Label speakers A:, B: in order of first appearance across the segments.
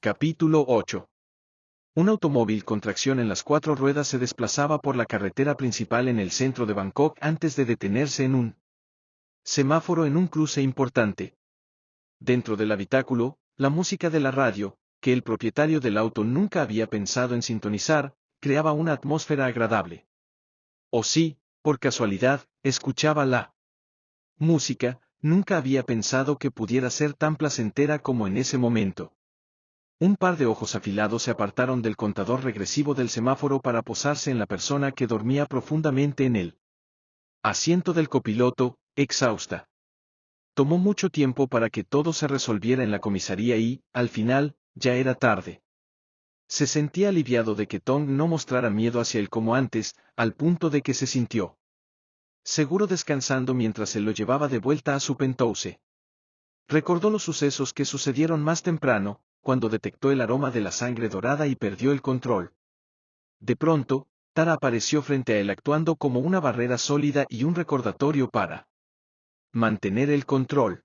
A: Capítulo 8. Un automóvil con tracción en las 4 ruedas se desplazaba por la carretera principal en el centro de Bangkok antes de detenerse en un semáforo en un cruce importante. Dentro del habitáculo, la música de la radio, que el propietario del auto nunca había pensado en sintonizar, creaba una atmósfera agradable. O sí, por casualidad, escuchaba la música, nunca había pensado que pudiera ser tan placentera como en ese momento. Un par de ojos afilados se apartaron del contador regresivo del semáforo para posarse en la persona que dormía profundamente en el asiento del copiloto, exhausta. Tomó mucho tiempo para que todo se resolviera en la comisaría y, al final, ya era tarde. Se sentía aliviado de que Tong no mostrara miedo hacia él como antes, al punto de que se sintió seguro descansando mientras él lo llevaba de vuelta a su penthouse. Recordó los sucesos que sucedieron más temprano, cuando detectó el aroma de la sangre dorada y perdió el control. De pronto, Tara apareció frente a él actuando como una barrera sólida y un recordatorio para mantener el control.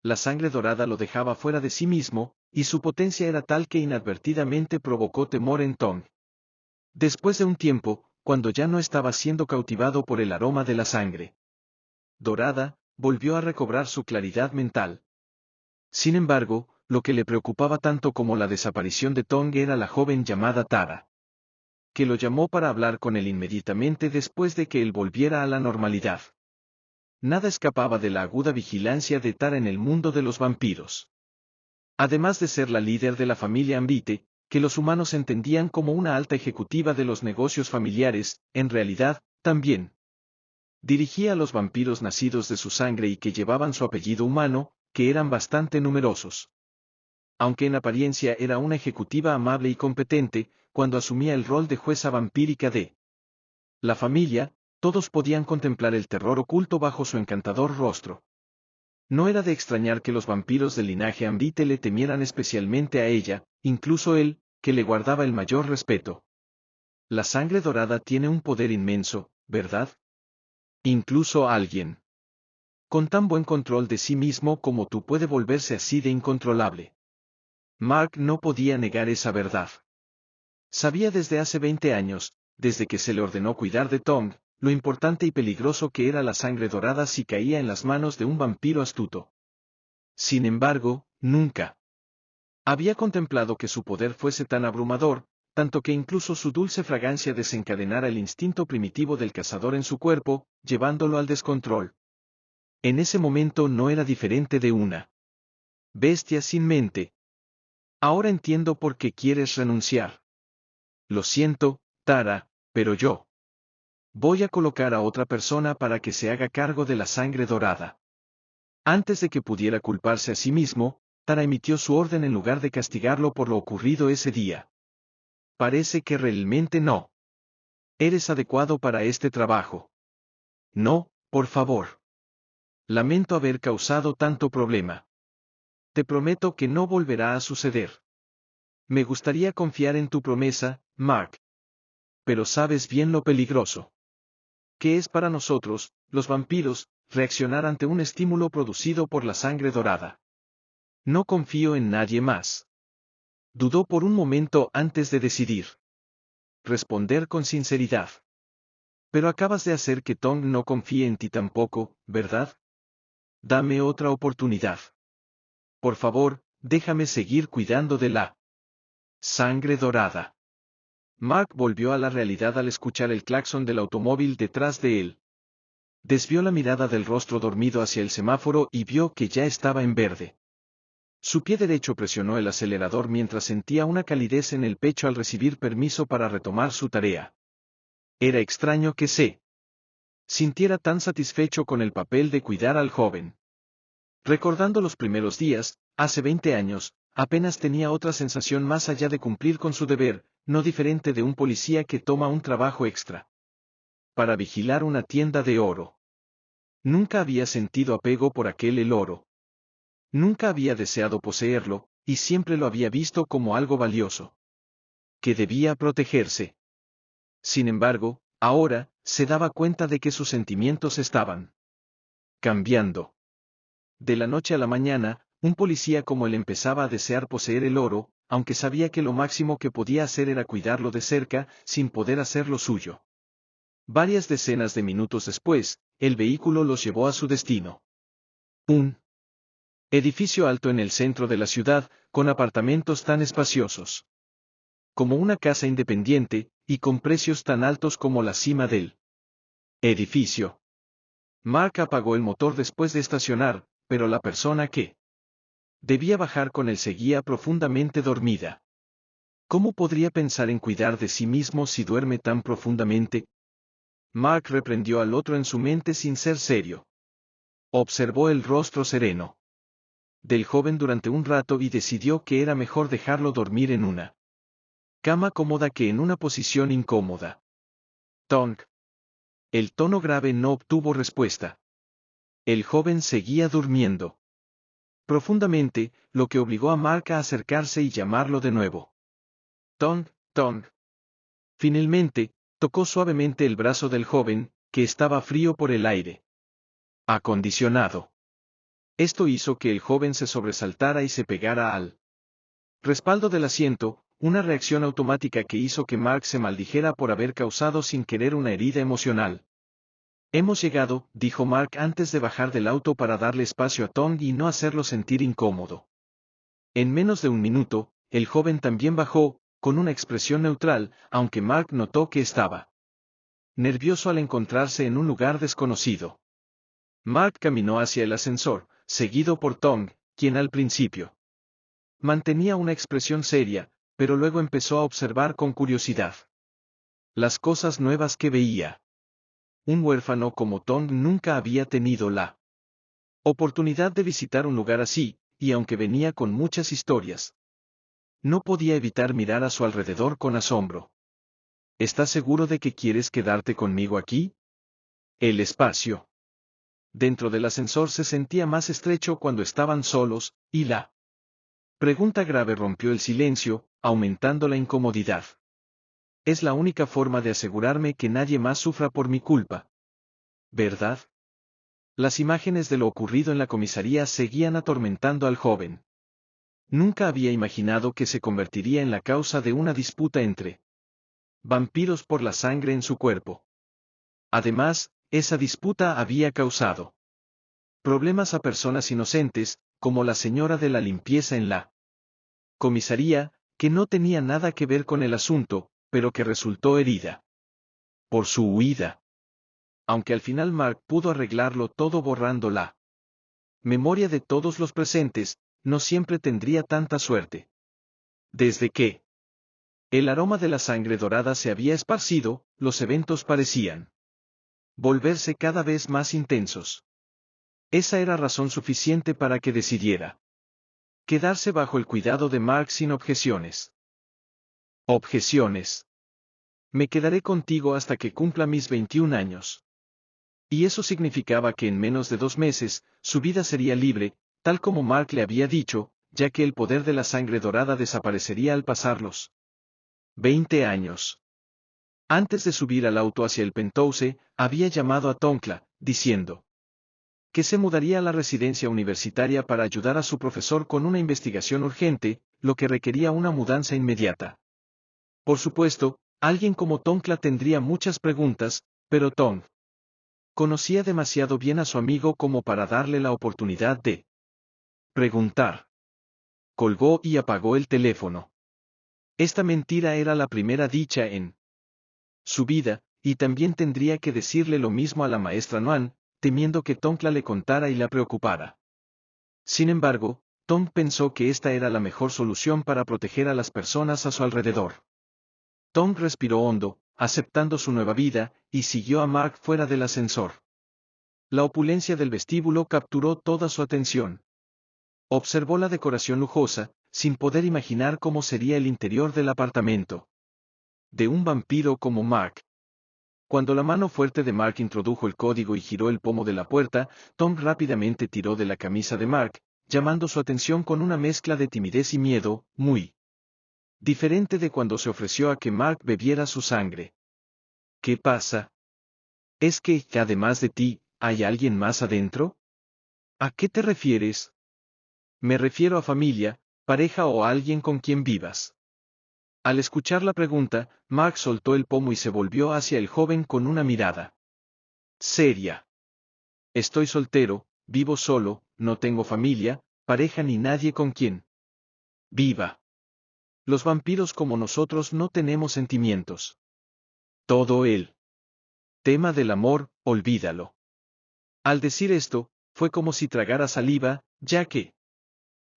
A: La sangre dorada lo dejaba fuera de sí mismo, y su potencia era tal que inadvertidamente provocó temor en Tong. Después de un tiempo, cuando ya no estaba siendo cautivado por el aroma de la sangre dorada, volvió a recobrar su claridad mental. Sin embargo, lo que le preocupaba tanto como la desaparición de Tong era la joven llamada Tara, que lo llamó para hablar con él inmediatamente después de que él volviera a la normalidad. Nada escapaba de la aguda vigilancia de Tara en el mundo de los vampiros. Además de ser la líder de la familia Ambite, que los humanos entendían como una alta ejecutiva de los negocios familiares, en realidad, también dirigía a los vampiros nacidos de su sangre y que llevaban su apellido humano, que eran bastante numerosos. Aunque en apariencia era una ejecutiva amable y competente, cuando asumía el rol de jueza vampírica de la familia, todos podían contemplar el terror oculto bajo su encantador rostro. No era de extrañar que los vampiros del linaje Ambite le temieran especialmente a ella, incluso él, que le guardaba el mayor respeto. La sangre dorada tiene un poder inmenso, ¿verdad? Incluso alguien con tan buen control de sí mismo como tú puede volverse así de incontrolable. Mark no podía negar esa verdad. Sabía desde hace 20 años, desde que se le ordenó cuidar de Tong, lo importante y peligroso que era la sangre dorada si caía en las manos de un vampiro astuto. Sin embargo, nunca había contemplado que su poder fuese tan abrumador, tanto que incluso su dulce fragancia desencadenara el instinto primitivo del cazador en su cuerpo, llevándolo al descontrol. En ese momento no era diferente de una bestia sin mente. Ahora entiendo por qué quieres renunciar. Lo siento, Tara, pero yo voy a colocar a otra persona para que se haga cargo de la sangre dorada. Antes de que pudiera culparse a sí mismo, Tara emitió su orden en lugar de castigarlo por lo ocurrido ese día. Parece que realmente no eres adecuado para este trabajo. No, por favor. Lamento haber causado tanto problema. Te prometo que no volverá a suceder. Me gustaría confiar en tu promesa, Mark. Pero sabes bien lo peligroso que es para nosotros, los vampiros, reaccionar ante un estímulo producido por la sangre dorada. No confío en nadie más. Dudó por un momento antes de decidir responder con sinceridad. Pero acabas de hacer que Tong no confíe en ti tampoco, ¿verdad? Dame otra oportunidad. Por favor, déjame seguir cuidando de la sangre dorada. Mark volvió a la realidad al escuchar el claxon del automóvil detrás de él. Desvió la mirada del rostro dormido hacia el semáforo y vio que ya estaba en verde. Su pie derecho presionó el acelerador mientras sentía una calidez en el pecho al recibir permiso para retomar su tarea. Era extraño que se sintiera tan satisfecho con el papel de cuidar al joven. Recordando los primeros días, hace 20 años, apenas tenía otra sensación más allá de cumplir con su deber, no diferente de un policía que toma un trabajo extra para vigilar una tienda de oro. Nunca había sentido apego por el oro. Nunca había deseado poseerlo, y siempre lo había visto como algo valioso que debía protegerse. Sin embargo, ahora, se daba cuenta de que sus sentimientos estaban cambiando. De la noche a la mañana, un policía como él empezaba a desear poseer el oro, aunque sabía que lo máximo que podía hacer era cuidarlo de cerca, sin poder hacer lo suyo. Varias decenas de minutos después, el vehículo los llevó a su destino. Un edificio alto en el centro de la ciudad, con apartamentos tan espaciosos como una casa independiente, y con precios tan altos como la cima del edificio. Mark apagó el motor después de estacionar, pero la persona que debía bajar con él seguía profundamente dormida. ¿Cómo podría pensar en cuidar de sí mismo si duerme tan profundamente? Mark reprendió al otro en su mente sin ser serio. Observó el rostro sereno del joven durante un rato y decidió que era mejor dejarlo dormir en una cama cómoda que en una posición incómoda. Tonk. El tono grave no obtuvo respuesta. El joven seguía durmiendo profundamente, lo que obligó a Mark a acercarse y llamarlo de nuevo. Tonk, Tonk. Finalmente, tocó suavemente el brazo del joven, que estaba frío por el aire acondicionado. Esto hizo que el joven se sobresaltara y se pegara al respaldo del asiento, una reacción automática que hizo que Mark se maldijera por haber causado sin querer una herida emocional. Hemos llegado, dijo Mark antes de bajar del auto para darle espacio a Tom y no hacerlo sentir incómodo. En menos de un minuto, el joven también bajó, con una expresión neutral, aunque Mark notó que estaba nervioso al encontrarse en un lugar desconocido. Mark caminó hacia el ascensor, seguido por Tom, quien al principio mantenía una expresión seria, pero luego empezó a observar con curiosidad las cosas nuevas que veía. Un huérfano como Tom nunca había tenido la oportunidad de visitar un lugar así, y aunque venía con muchas historias, no podía evitar mirar a su alrededor con asombro. ¿Estás seguro de que quieres quedarte conmigo aquí? El espacio dentro del ascensor se sentía más estrecho cuando estaban solos, y la pregunta grave rompió el silencio, aumentando la incomodidad. Es la única forma de asegurarme que nadie más sufra por mi culpa. ¿Verdad? Las imágenes de lo ocurrido en la comisaría seguían atormentando al joven. Nunca había imaginado que se convertiría en la causa de una disputa entre vampiros por la sangre en su cuerpo. Además, esa disputa había causado problemas a personas inocentes, como la señora de la limpieza en la comisaría, que no tenía nada que ver con el asunto, pero que resultó herida por su huida. Aunque al final Mark pudo arreglarlo todo borrando la memoria de todos los presentes, no siempre tendría tanta suerte. Desde que el aroma de la sangre dorada se había esparcido, los eventos parecían volverse cada vez más intensos. Esa era razón suficiente para que decidiera quedarse bajo el cuidado de Mark sin objeciones. Objeciones. Me quedaré contigo hasta que cumpla mis 21 años. Y eso significaba que en menos de 2 meses, su vida sería libre, tal como Mark le había dicho, ya que el poder de la sangre dorada desaparecería al pasar los 20 años. Antes de subir al auto hacia el Penthouse, había llamado a Tonkla, diciendo que se mudaría a la residencia universitaria para ayudar a su profesor con una investigación urgente, lo que requería una mudanza inmediata. Por supuesto, alguien como Tonkla tendría muchas preguntas, pero Tom conocía demasiado bien a su amigo como para darle la oportunidad de preguntar. Colgó y apagó el teléfono. Esta mentira era la primera dicha en su vida, y también tendría que decirle lo mismo a la maestra Noan, temiendo que Tonkla le contara y la preocupara. Sin embargo, Tom pensó que esta era la mejor solución para proteger a las personas a su alrededor. Tom respiró hondo, aceptando su nueva vida, y siguió a Mark fuera del ascensor. La opulencia del vestíbulo capturó toda su atención. Observó la decoración lujosa, sin poder imaginar cómo sería el interior del apartamento de un vampiro como Mark. Cuando la mano fuerte de Mark introdujo el código y giró el pomo de la puerta, Tom rápidamente tiró de la camisa de Mark, llamando su atención con una mezcla de timidez y miedo, muy diferente de cuando se ofreció a que Mark bebiera su sangre. ¿Qué pasa? ¿Es que, además de ti, hay alguien más adentro? ¿A qué te refieres? Me refiero a familia, pareja o alguien con quien vivas. Al escuchar la pregunta, Mark soltó el pomo y se volvió hacia el joven con una mirada seria. Estoy soltero, vivo solo, no tengo familia, pareja ni nadie con quien viva. Los vampiros como nosotros no tenemos sentimientos. Todo el tema del amor, olvídalo. Al decir esto, fue como si tragara saliva, ya que,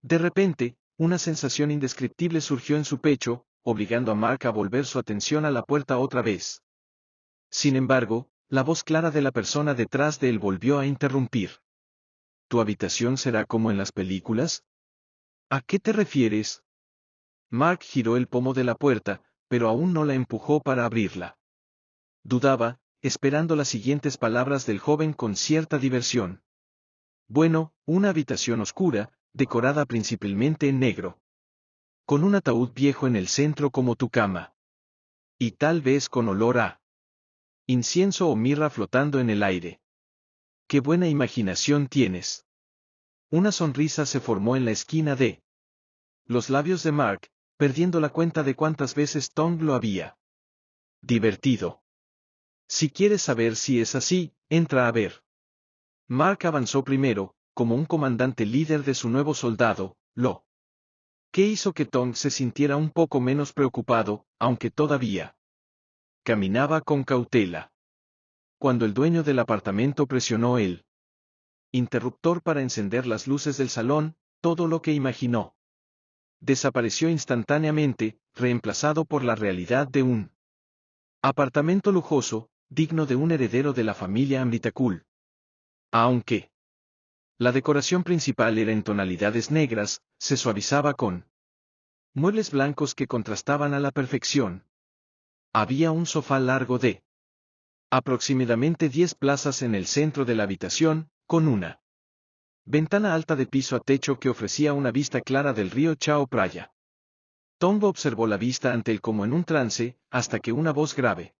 A: de repente, una sensación indescriptible surgió en su pecho, obligando a Mark a volver su atención a la puerta otra vez. Sin embargo, la voz clara de la persona detrás de él volvió a interrumpir. ¿Tu habitación será como en las películas? ¿A qué te refieres? Mark giró el pomo de la puerta, pero aún no la empujó para abrirla. Dudaba, esperando las siguientes palabras del joven con cierta diversión. Bueno, una habitación oscura, decorada principalmente en negro. Con un ataúd viejo en el centro como tu cama. Y tal vez con olor a incienso o mirra flotando en el aire. ¡Qué buena imaginación tienes! Una sonrisa se formó en la esquina de los labios de Mark, perdiendo la cuenta de cuántas veces Tom lo había divertido. Si quieres saber si es así, entra a ver. Mark avanzó primero, como un comandante líder de su nuevo soldado, lo que hizo que Tom se sintiera un poco menos preocupado, aunque todavía caminaba con cautela. Cuando el dueño del apartamento presionó el interruptor para encender las luces del salón, todo lo que imaginó desapareció instantáneamente, reemplazado por la realidad de un apartamento lujoso, digno de un heredero de la familia Amritakul. Aunque la decoración principal era en tonalidades negras, se suavizaba con muebles blancos que contrastaban a la perfección. Había un sofá largo de aproximadamente 10 plazas en el centro de la habitación, con una ventana alta de piso a techo que ofrecía una vista clara del río Chao Phraya. Tombo observó la vista ante él como en un trance, hasta que una voz grave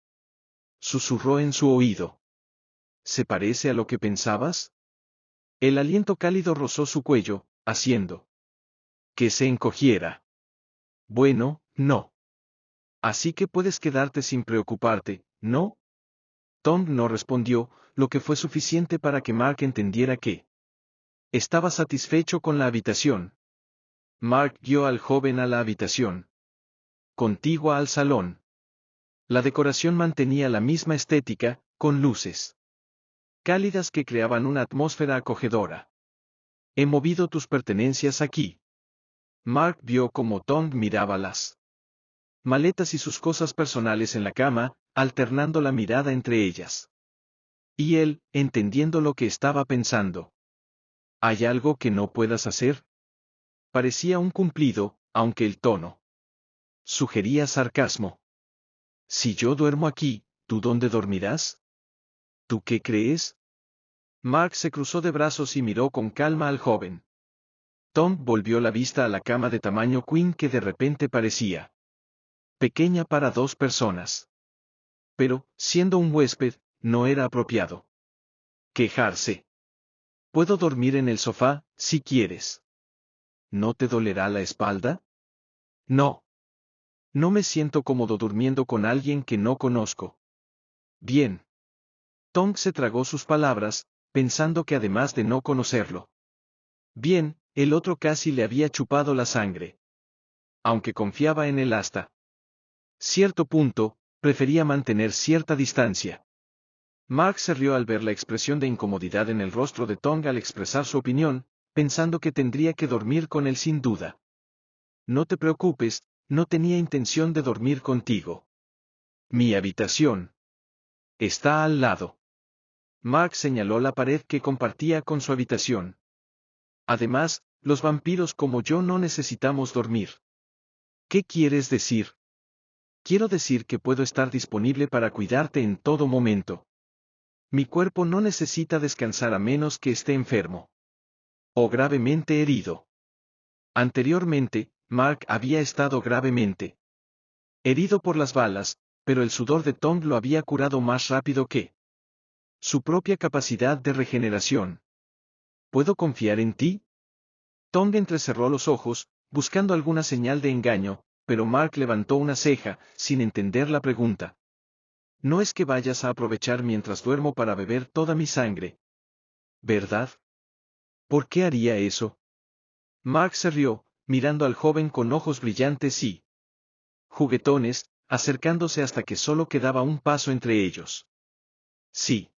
A: susurró en su oído. ¿Se parece a lo que pensabas? El aliento cálido rozó su cuello, haciendo que se encogiera. Bueno, no. Así que puedes quedarte sin preocuparte, ¿no? Tom no respondió, lo que fue suficiente para que Mark entendiera que estaba satisfecho con la habitación. Mark guió al joven a la habitación contigua al salón. La decoración mantenía la misma estética, con luces cálidas que creaban una atmósfera acogedora. He movido tus pertenencias aquí. Mark vio cómo Tom miraba las maletas y sus cosas personales en la cama, alternando la mirada entre ellas. Y él, entendiendo lo que estaba pensando. ¿Hay algo que no puedas hacer? Parecía un cumplido, aunque el tono sugería sarcasmo. Si yo duermo aquí, ¿tú dónde dormirás? ¿Tú qué crees? Mark se cruzó de brazos y miró con calma al joven. Tom volvió la vista a la cama de tamaño queen que de repente parecía pequeña para 2 personas. Pero, siendo un huésped, no era apropiado quejarse. Puedo dormir en el sofá, si quieres. ¿No te dolerá la espalda? No. No me siento cómodo durmiendo con alguien que no conozco. Bien. Tom se tragó sus palabras, pensando que además de no conocerlo bien, el otro casi le había chupado la sangre. Aunque confiaba en él hasta cierto punto, prefería mantener cierta distancia. Mark se rió al ver la expresión de incomodidad en el rostro de Tom al expresar su opinión, pensando que tendría que dormir con él sin duda. No te preocupes, no tenía intención de dormir contigo. Mi habitación está al lado. Mark señaló la pared que compartía con su habitación. Además, los vampiros como yo no necesitamos dormir. ¿Qué quieres decir? Quiero decir que puedo estar disponible para cuidarte en todo momento. Mi cuerpo no necesita descansar a menos que esté enfermo o gravemente herido. Anteriormente, Mark había estado gravemente herido por las balas, pero el sudor de Tom lo había curado más rápido que su propia capacidad de regeneración. ¿Puedo confiar en ti? Tom entrecerró los ojos, buscando alguna señal de engaño, pero Mark levantó una ceja, sin entender la pregunta. No es que vayas a aprovechar mientras duermo para beber toda mi sangre, ¿verdad? ¿Por qué haría eso? Mark se rió, mirando al joven con ojos brillantes y juguetones, acercándose hasta que solo quedaba un paso entre ellos. Sí.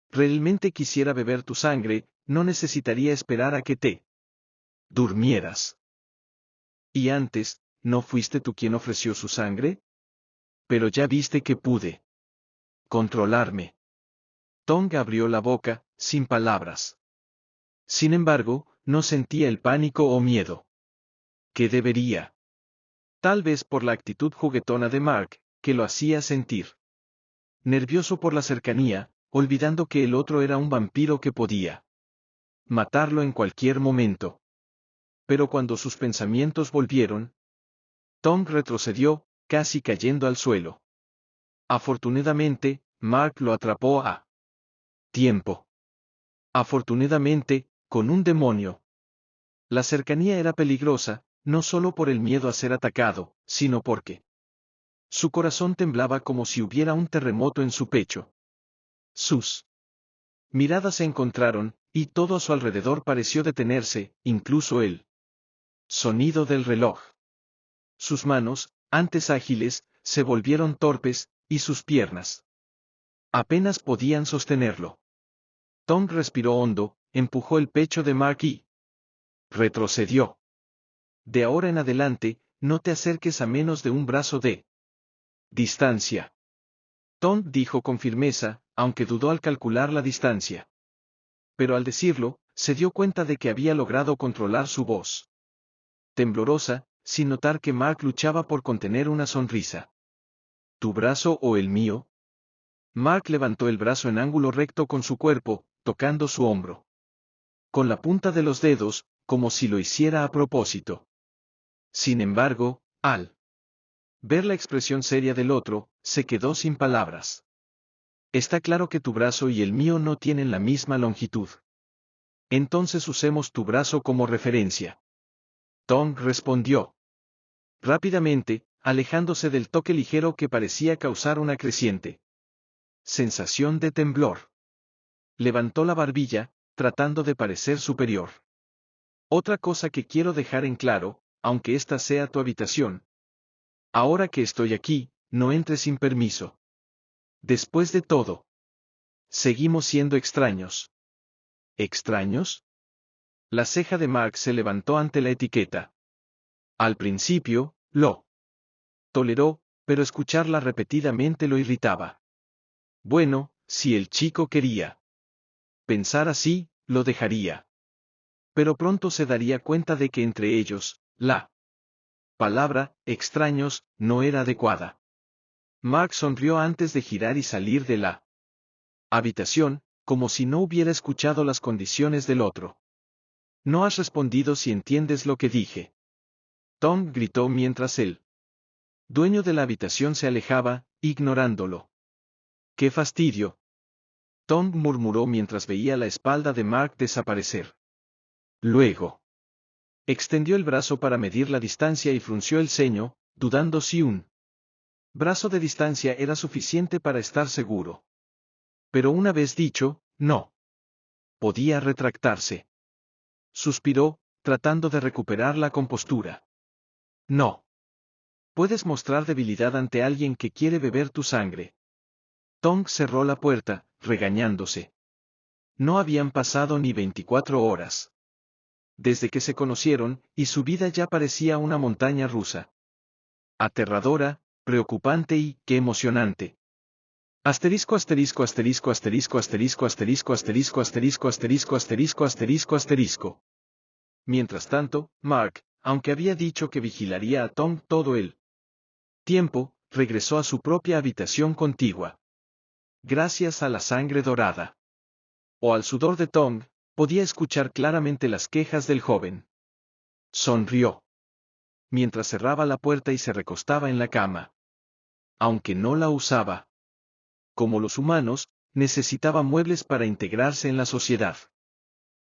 A: Realmente quisiera beber tu sangre, no necesitaría esperar a que te durmieras. Y antes, ¿no fuiste tú quien ofreció su sangre? Pero ya viste que pude controlarme. Tong abrió la boca, sin palabras. Sin embargo, no sentía el pánico o miedo. ¿Qué debería? Tal vez por la actitud juguetona de Mark, que lo hacía sentir nervioso por la cercanía, olvidando que el otro era un vampiro que podía matarlo en cualquier momento. Pero cuando sus pensamientos volvieron, Tom retrocedió, casi cayendo al suelo. Afortunadamente, Mark lo atrapó a tiempo. Afortunadamente, con un demonio. La cercanía era peligrosa, no solo por el miedo a ser atacado, sino porque su corazón temblaba como si hubiera un terremoto en su pecho. Sus miradas se encontraron, y todo a su alrededor pareció detenerse, incluso el sonido del reloj. Sus manos, antes ágiles, se volvieron torpes, y sus piernas apenas podían sostenerlo. Tom respiró hondo, empujó el pecho de Mark y retrocedió. De ahora en adelante, no te acerques a menos de un brazo de distancia. Tom dijo con firmeza, aunque dudó al calcular la distancia. Pero al decirlo, se dio cuenta de que había logrado controlar su voz temblorosa, sin notar que Mark luchaba por contener una sonrisa. ¿Tu brazo o el mío? Mark levantó el brazo en ángulo recto con su cuerpo, tocando su hombro con la punta de los dedos, como si lo hiciera a propósito. Sin embargo, al ver la expresión seria del otro, se quedó sin palabras. Está claro que tu brazo y el mío no tienen la misma longitud. Entonces usemos tu brazo como referencia. Tom respondió rápidamente, alejándose del toque ligero que parecía causar una creciente sensación de temblor. Levantó la barbilla, tratando de parecer superior. Otra cosa que quiero dejar en claro, aunque esta sea tu habitación. Ahora que estoy aquí, no entres sin permiso. Después de todo, seguimos siendo extraños. ¿Extraños? La ceja de Mark se levantó ante la etiqueta. Al principio, lo toleró, pero escucharla repetidamente lo irritaba. Bueno, si el chico quería pensar así, lo dejaría. Pero pronto se daría cuenta de que entre ellos, la palabra, extraños, no era adecuada. Mark sonrió antes de girar y salir de la habitación, como si no hubiera escuchado las condiciones del otro. No has respondido si entiendes lo que dije. Tom gritó mientras el dueño de la habitación se alejaba, ignorándolo. ¡Qué fastidio! Tom murmuró mientras veía la espalda de Mark desaparecer. Luego extendió el brazo para medir la distancia y frunció el ceño, dudando si un brazo de distancia era suficiente para estar seguro. Pero una vez dicho, no podía retractarse. Suspiró, tratando de recuperar la compostura. No puedes mostrar debilidad ante alguien que quiere beber tu sangre. Tom cerró la puerta, regañándose. No habían pasado ni 24 horas desde que se conocieron, y su vida ya parecía una montaña rusa. Aterradora, preocupante y, qué emocionante. Asterisco asterisco asterisco asterisco asterisco asterisco asterisco asterisco asterisco asterisco asterisco asterisco. Mientras tanto, Mark, aunque había dicho que vigilaría a Tom todo el tiempo, regresó a su propia habitación contigua. Gracias a la sangre dorada o al sudor de Tom, podía escuchar claramente las quejas del joven. Sonrió mientras cerraba la puerta y se recostaba en la cama. Aunque no la usaba como los humanos, necesitaba muebles para integrarse en la sociedad.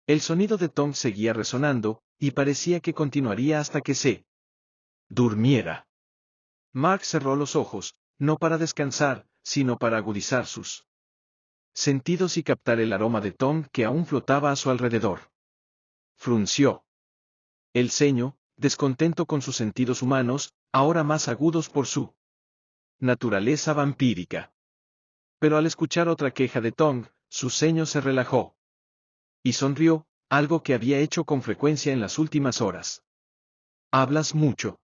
A: El sonido de Tom seguía resonando, y parecía que continuaría hasta que se durmiera. Mark cerró los ojos, no para descansar, sino para agudizar sus sentidos y captar el aroma de Tom que aún flotaba a su alrededor. Frunció el ceño, descontento con sus sentidos humanos, ahora más agudos por su naturaleza vampírica. Pero al escuchar otra queja de Tom, su ceño se relajó. Y sonrió, algo que había hecho con frecuencia en las últimas horas. Hablas mucho.